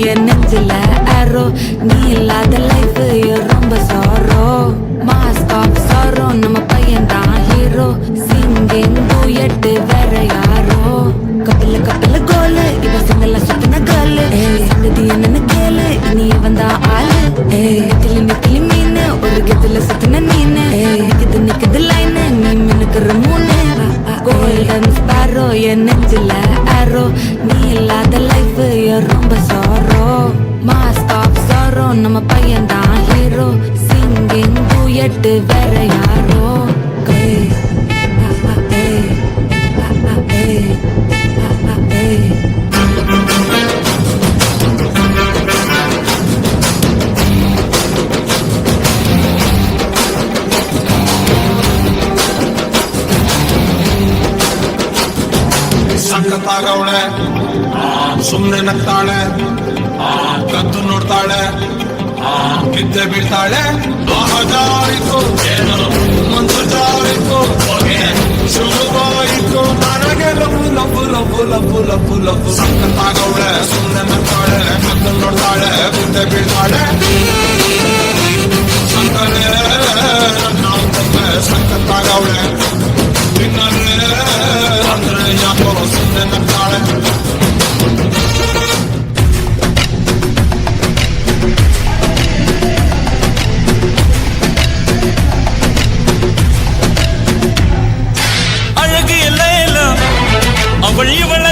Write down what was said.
என் நெஞ்சில ஆரோ நீ இல்லாத லைஃப் ரொம்ப சாரோ மாஸ்க் ஆஃப் சாரோ நம்ம பையன் தான் ஹீரோ சிங்கிங் டூயட் வேற யாரோ கப்பல கோலு இவ சிங்கல சுத்தின கேர்ளு சங்கதி என்னன்னு கேளு இனி வந்தா ஆளு நிக்கலி மீனு ஒரு கெத்துல சுத்தின நீனு நிக்குது லைனு நீ மினுக்குற மூணு கோல்டன் ஸ்பாரோ என் நெஞ்சில ஆரோ நீ இல்லாத லைஃப் ரொம்ப சாரோ மாஸ்க் ஆஃப் சாரோ நம்ம பையன் தான் ஹீரோ சிங்கிங் டூயட் வேற யாரோ ಸಂಕತಾಗವಳೆ ಸುಮ್ನೆ ನಗ್ತಾಳೆ ಕದ್ದು ನೋಡ್ತಾಳೆ ಬಿದ್ದೆ ಬೀಳ್ತಾಳೆ ಜಾರಿತು ಮನ್ಸು ಜಾರಿತು ಶುರುವಾಯಿತು ನನಗೆ ಲಫು ಲಫು ಲಫು ಲಫು ಲಫು ಲಫು ಸಂಕತಾಗವಳೆ ಸುಮ್ನೆ ನಗ್ತಾಳೆ ಕದ್ದು ನೋಡ್ತಾಳೆ ಬಿದ್ದೆ ಬೀಳ್ತಾಳೆ ಸಂಕಲೆ ಸಂಕತಾಗವಳೆ ಅಂದ್ರೆ ಯಾಕೋ ಸುಮ್ಮನೆ ನಗ್ತಾಳೆ அழகு இல்லை அவள் இவள